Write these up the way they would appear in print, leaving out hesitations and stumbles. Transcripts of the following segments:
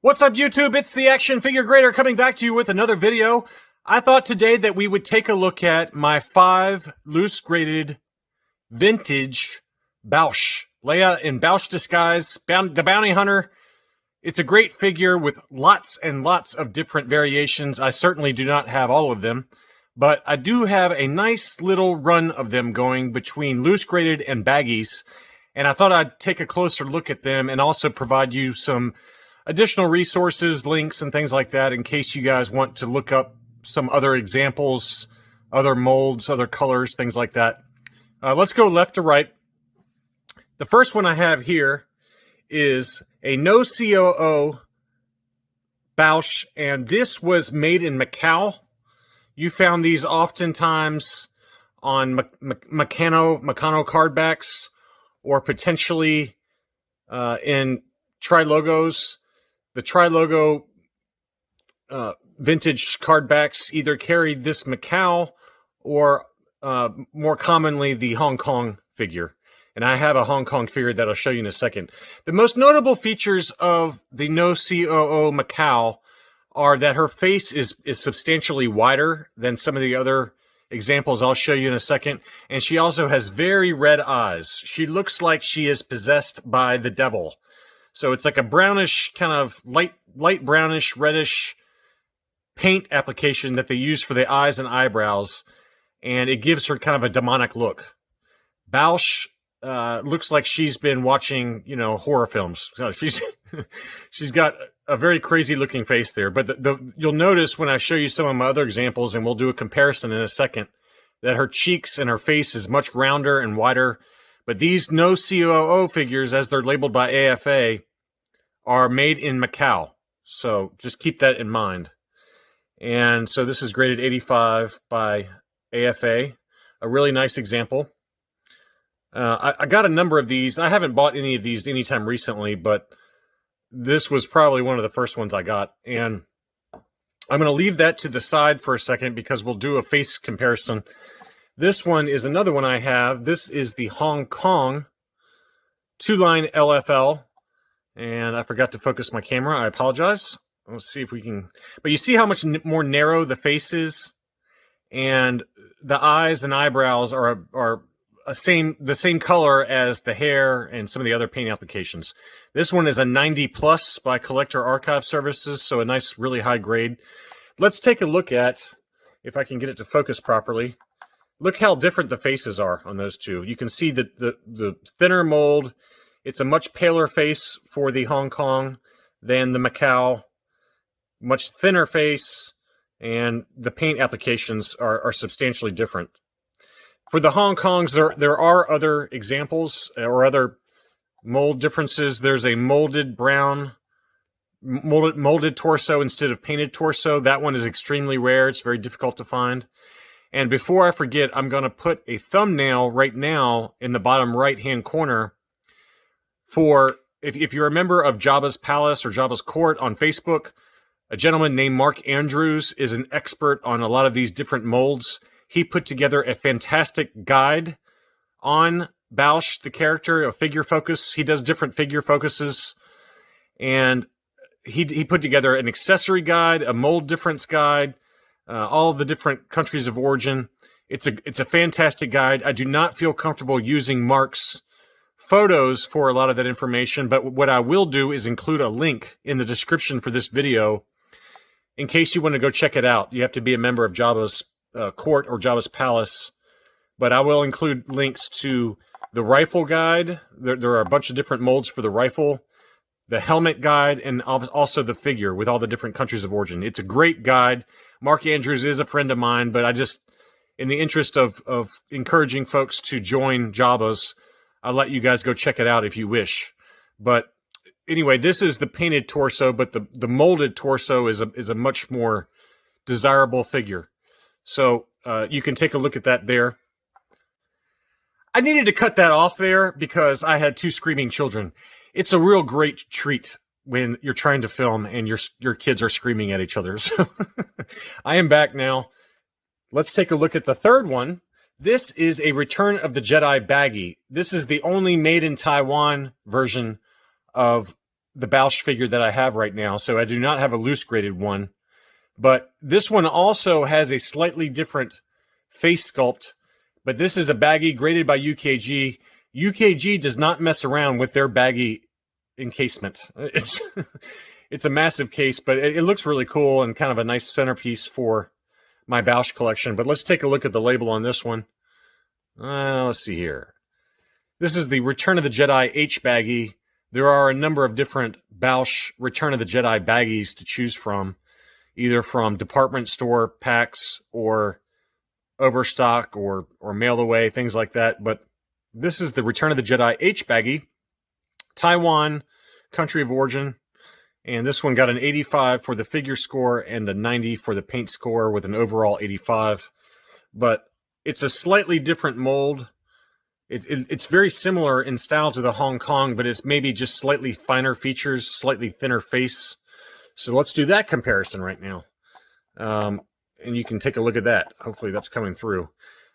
What's up, YouTube? It's the Action Figure Grader coming back to you with another video. I thought today that we would take a look at my 5 loose graded vintage Boushh. Leia in Boushh Disguise, the Bounty Hunter. It's a great figure with lots and lots of different variations. I certainly do not have all of them, but I do have a nice little run of them going between loose graded and baggies. And I thought I'd take a closer look at them and also provide you some additional resources, links, and things like that in case you guys want to look up some other examples, other molds, other colors, things like that. Let's go left to right. The first one I have here is a no COO Bausch, and this was made in Macau. You found these oftentimes on Meccano card backs, or potentially in tri-logos. The tri-logo vintage card backs either carried this Macau or more commonly the Hong Kong figure. And I have a Hong Kong figure that I'll show you in a second. The most notable features of the no COO Macau are that her face is substantially wider than some of the other examples I'll show you in a second. And she also has very red eyes. She looks like she is possessed by the devil. So it's like a brownish, kind of light brownish, reddish paint application that they use for the eyes and eyebrows. And it gives her kind of a demonic look. Bausch looks like she's been watching, horror films. So she's got a very crazy looking face there. But you'll notice when I show you some of my other examples, and we'll do a comparison in a second, that her cheeks and her face is much rounder and wider. But these no COO figures, as they're labeled by AFA, are made in Macau. So just keep that in mind. And so this is graded 85 by AFA. A really nice example. I got a number of these. I haven't bought any of these anytime recently, but this was probably one of the first ones I got. And I'm going to leave that to the side for a second because we'll do a face comparison. This one is another one I have. This is the Hong Kong 2-line LFL. And I forgot to focus my camera. I apologize. Let's see if we can. But you see how much more narrow the face is? And the eyes and eyebrows are the same color as the hair and some of the other paint applications. This one is a 90 plus by Collector Archive Services, so a nice, really high grade. Let's take a look at, if I can get it to focus properly. Look how different the faces are on those two. You can see the thinner mold. It's a much paler face for the Hong Kong than the Macau. Much thinner face, and the paint applications are substantially different. For the Hong Kongs, there are other examples or other mold differences. There's a molded brown, molded torso instead of painted torso. That one is extremely rare. It's very difficult to find. And before I forget, I'm going to put a thumbnail right now in the bottom right-hand corner for, if you're a member of Jabba's Palace or Jabba's Court on Facebook, a gentleman named Mark Andrews is an expert on a lot of these different molds. He put together a fantastic guide on Bausch, the character, a figure focus. He does different figure focuses. And he put together an accessory guide, a mold difference guide, all of the different countries of origin. It's a fantastic guide. I do not feel comfortable using Mark's photos for a lot of that information, but what I will do is include a link in the description for this video in case you want to go check it out. You have to be a member of Jabba's Court or Jabba's Palace, but I will include links to the rifle guide. There are a bunch of different molds for the rifle, the helmet guide, and also the figure with all the different countries of origin. It's a great guide. Mark Andrews is a friend of mine, but I just, in the interest of encouraging folks to join Jabba's, I'll let you guys go check it out if you wish. But anyway, this is the painted torso, but the molded torso is a much more desirable figure. So you can take a look at that there. I needed to cut that off there because I had 2 screaming children. It's a real great treat when you're trying to film and your kids are screaming at each other. So I am back now. Let's take a look at the third one. This is a Return of the Jedi baggie. This is the only made in Taiwan version of the Bausch figure that I have right now, so I do not have a loose graded one. But this one also has a slightly different face sculpt, but this is a baggie graded by UKG. UKG does not mess around with their baggie encasement. It's a massive case, but it looks really cool and kind of a nice centerpiece for my Bausch collection. But let's take a look at the label on this one. Let's see here. This is the Return of the Jedi H baggie. There are a number of different Bausch Return of the Jedi baggies to choose from, either from department store packs or overstock or mail away, things like that. But this is the Return of the Jedi H baggie, Taiwan, country of origin. And this one got an 85 for the figure score and a 90 for the paint score with an overall 85. But it's a slightly different mold. It's very similar in style to the Hong Kong, but it's maybe just slightly finer features, slightly thinner face. So let's do that comparison right now. And you can take a look at that. Hopefully that's coming through.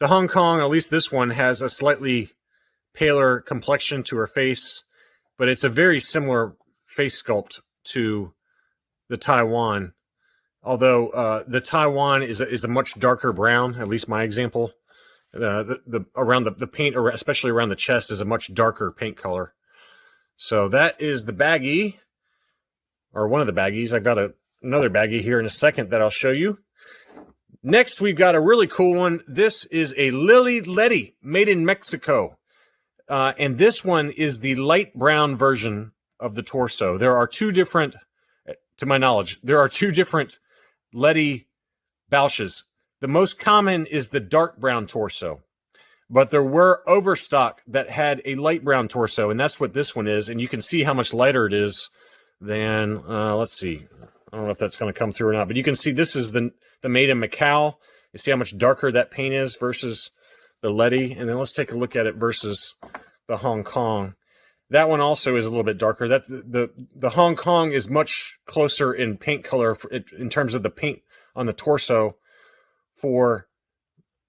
The Hong Kong, at least this one, has a slightly paler complexion to her face, but it's a very similar face sculpt to the Taiwan. Although the Taiwan is a much darker brown, at least my example. Around the paint, especially around the chest, is a much darker paint color. So that is the baggie, or one of the baggies. I've got another baggie here in a second that I'll show you. Next, we've got a really cool one. This is a Letty, made in Mexico. And this one is the light brown version of the torso. There are two different, to my knowledge, Letty Boush's. The most common is the dark brown torso, but there were overstock that had a light brown torso, and that's what this one is. And you can see how much lighter it is than, let's see, I don't know if that's going to come through or not, but you can see this is the made in Macau. You see how much darker that paint is versus the Letty. And then let's take a look at it versus the Hong Kong. That one also is a little bit darker. That the Hong Kong is much closer in paint color in terms of the paint on the torso for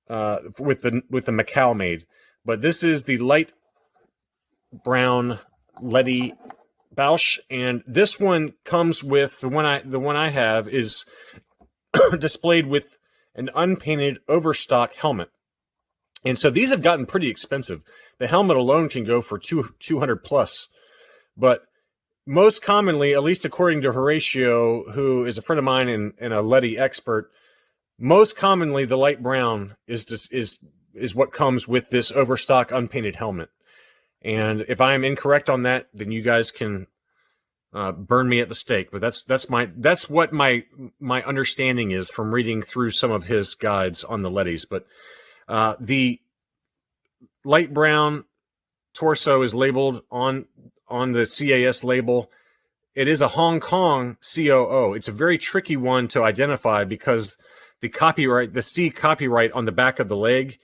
with the Macau made. But this is the light brown Letty Boushh, and this one comes with the one I have is displayed with an unpainted overstock helmet. And so these have gotten pretty expensive. The helmet alone can go for 200 plus. But most commonly, at least according to Horatio, who is a friend of mine and a Letty expert, most commonly the light brown is what comes with this overstock unpainted helmet. And if I am incorrect on that, then you guys can burn me at the stake. But that's what my understanding is from reading through some of his guides on the Lettys. But the light brown torso is labeled on the CAS label. It is a Hong Kong COO. It's a very tricky one to identify because the copyright, the C copyright on the back of the leg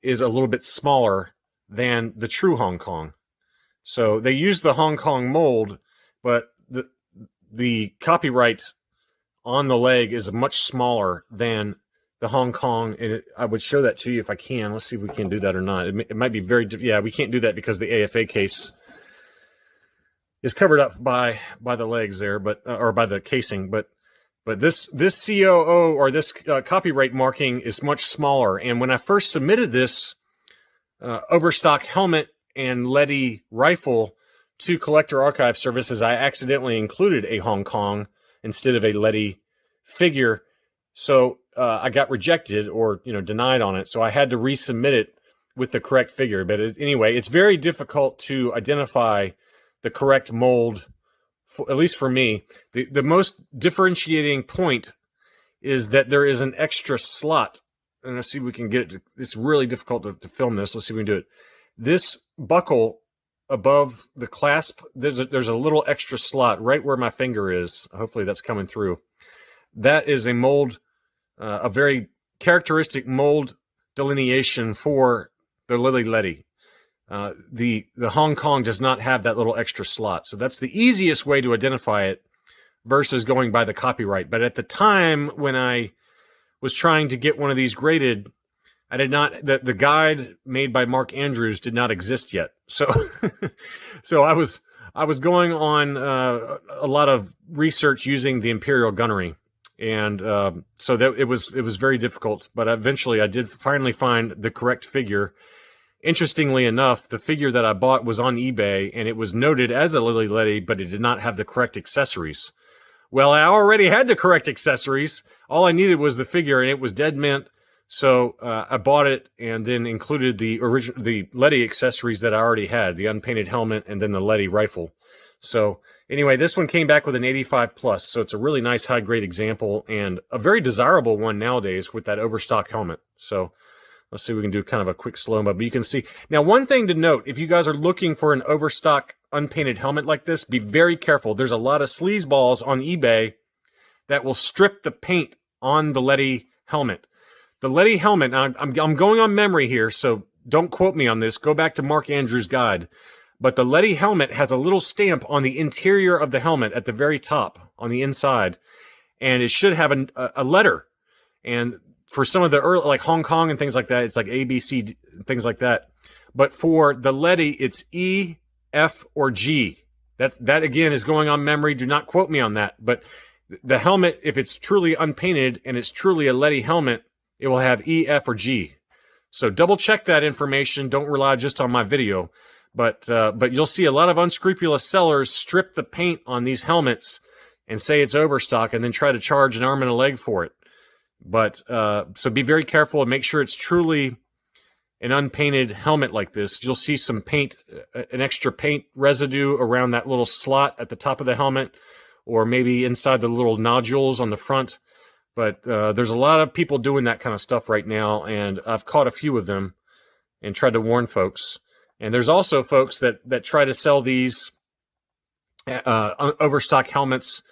is a little bit smaller than the true Hong Kong. So they use the Hong Kong mold, but the copyright on the leg is much smaller than the Hong Kong. And I would show that to you if I can. Let's see if we can do that or not. It might be very, yeah, we can't do that because the AFA case is covered up by the legs there, but or by the casing. But this COO or this copyright marking is much smaller. And when I first submitted this overstock helmet and Letty rifle to Collector Archive Services, I accidentally included a Hong Kong instead of a Letty figure. So I got rejected or denied on it. So I had to resubmit it with the correct figure. But anyway, it's very difficult to identify the correct mold, at least for me. The most differentiating point is that there is an extra slot. And let's see if we can get it. It's really difficult to film this. Let's see if we can do it. This buckle above the clasp, there's a little extra slot right where my finger is. Hopefully that's coming through. That is a mold, a very characteristic mold delineation for the Letty. The Hong Kong does not have that little extra slot. So that's the easiest way to identify it versus going by the copyright. But at the time when I was trying to get one of these graded, I did not, the guide made by Mark Andrews did not exist yet. So, so I was I was going on a lot of research using the Imperial gunnery, and so that it was very difficult. But eventually, I did finally find the correct figure. Interestingly enough, the figure that I bought was on eBay, and it was noted as a Lily Letty, but it did not have the correct accessories. Well, I already had the correct accessories. All I needed was the figure, and it was dead mint. So I bought it and then included the Letty accessories that I already had, the unpainted helmet and then the Letty rifle. So anyway, this one came back with an 85 plus. So it's a really nice high grade example and a very desirable one nowadays with that overstock helmet. So let's see if we can do kind of a quick slow-mo, but you can see. Now, one thing to note, if you guys are looking for an overstock unpainted helmet like this, be very careful. There's a lot of sleazeballs on eBay that will strip the paint on the Letty helmet. The Letty helmet, I'm going on memory here, so don't quote me on this. Go back to Mark Andrews' guide. But the Letty helmet has a little stamp on the interior of the helmet at the very top, on the inside, and it should have a letter. And for some of the early, like Hong Kong and things like that, it's like A, B, C, things like that. But for the Letty, it's E, F, or G. That again is going on memory. Do not quote me on that. But the helmet, if it's truly unpainted and it's truly a Letty helmet, it will have E, F, or G. So double check that information. Don't rely just on my video. But you'll see a lot of unscrupulous sellers strip the paint on these helmets and say it's overstock and then try to charge an arm and a leg for it. But so be very careful and make sure it's truly an unpainted helmet like this. You'll see some paint, an extra paint residue around that little slot at the top of the helmet, or maybe inside the little nodules on the front. But there's a lot of people doing that kind of stuff right now, and I've caught a few of them and tried to warn folks. And there's also folks that try to sell these overstock helmets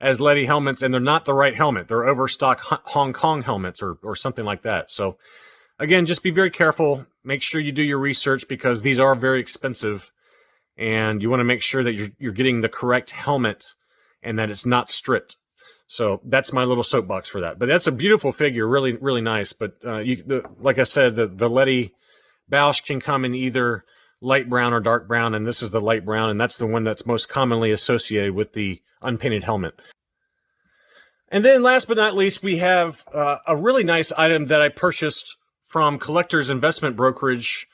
as Letty helmets, and they're not the right helmet. They're overstock Hong Kong helmets or something like that. So again, just be very careful. Make sure you do your research because these are very expensive, and you want to make sure that you're getting the correct helmet and that it's not stripped. So that's my little soapbox for that. But that's a beautiful figure, really, really nice. But like I said, the Letty Bausch can come in either light brown or dark brown, and this is the light brown, and that's the one that's most commonly associated with the unpainted helmet. And then last but not least, we have a really nice item that I purchased from Collectors Investment Brokerage.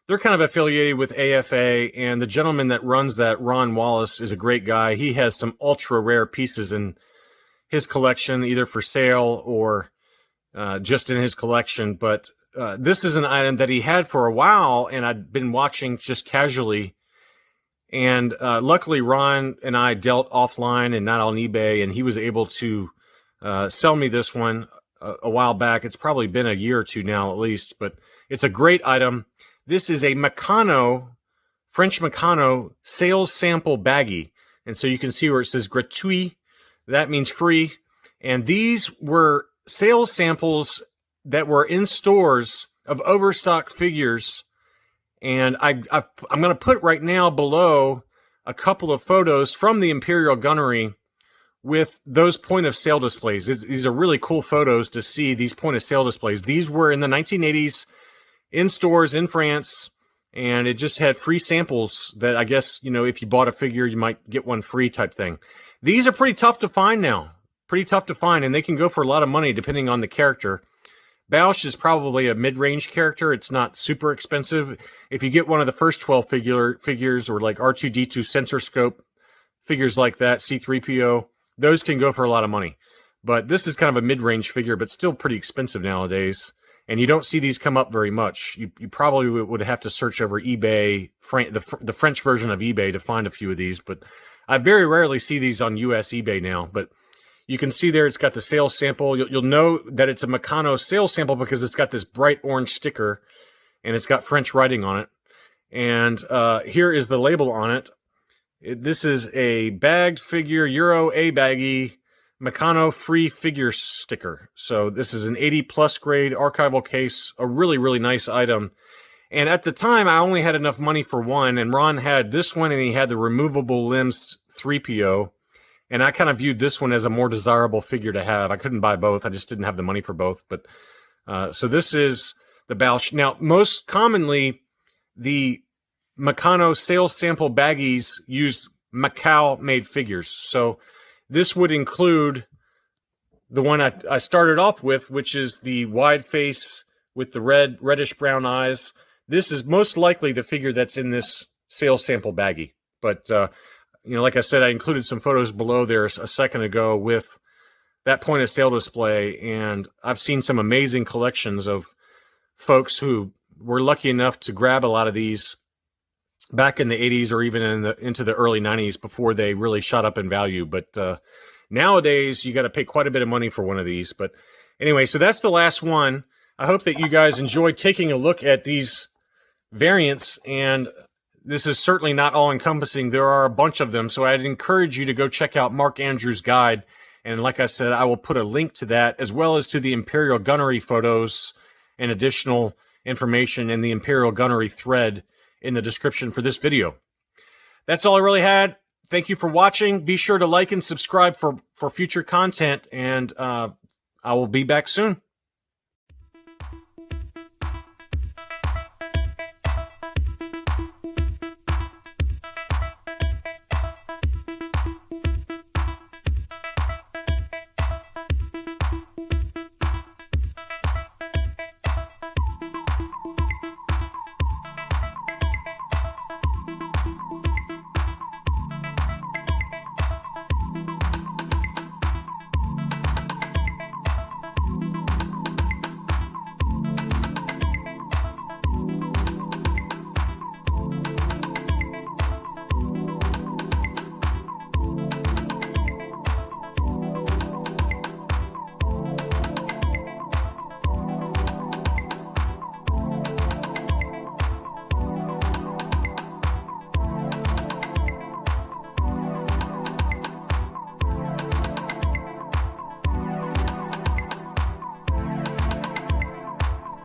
They're kind of affiliated with AFA, and the gentleman that runs that, Ron Wallace, is a great guy. He has some ultra rare pieces in his collection, either for sale or just in his collection. But this is an item that he had for a while, and I'd been watching just casually. And luckily, Ron and I dealt offline and not on eBay, and he was able to sell me this one a while back. It's probably been a year or two now at least, but it's a great item. This is a Meccano, French Meccano sales sample baggie. And so you can see where it says gratuit. That means free. And these were sales samples that were in stores of overstock figures. And I'm going to put right now below a couple of photos from the Imperial Gunnery with those point of sale displays. These are really cool photos to see these point of sale displays. These were in the 1980s in stores in France, and it just had free samples that I guess, you know, if you bought a figure, you might get one free type thing. These are pretty tough to find now. Pretty tough to find, and they can go for a lot of money depending on the character. Bausch is probably a mid-range character. It's not super expensive. If you get one of the first 12 figures or like R2-D2 sensor scope figures like that, C-3PO, those can go for a lot of money. But this is kind of a mid-range figure, but still pretty expensive nowadays. And you don't see these come up very much. You probably would have to search over eBay, the French version of eBay, to find a few of these. But I very rarely see these on US eBay now. But you can see there it's got the sales sample. You'll know that it's a Meccano sales sample because it's got this bright orange sticker, and it's got French writing on it. And here is the label on it. This is a bagged figure, Euro A baggie, Meccano free figure sticker. So this is an 80 plus grade archival case, a really, really nice item. And at the time, I only had enough money for one, and Ron had this one, and he had the removable limbs 3PO. And I kind of viewed this one as a more desirable figure to have. I couldn't buy both. I just didn't have the money for both. But so this is the Bausch. Now, most commonly, the Meccano sales sample baggies used Macau-made figures. So this would include the one I started off with, which is the wide face with the reddish-brown eyes. This is most likely the figure that's in this sales sample baggie. But, like I said, I included some photos below there a second ago with that point of sale display, and I've seen some amazing collections of folks who were lucky enough to grab a lot of these back in the 80s or even into the early 90s before they really shot up in value. But nowadays, you got to pay quite a bit of money for one of these. But anyway, so that's the last one. I hope that you guys enjoyed taking a look at these variants, and this is certainly not all-encompassing. There are a bunch of them, so I'd encourage you to go check out Mark Andrews' guide. And like I said, I will put a link to that, as well as to the Imperial Gunnery photos and additional information in the Imperial Gunnery thread in the description for this video. That's all I really had. Thank you for watching. Be sure to like and subscribe for future content, and I will be back soon.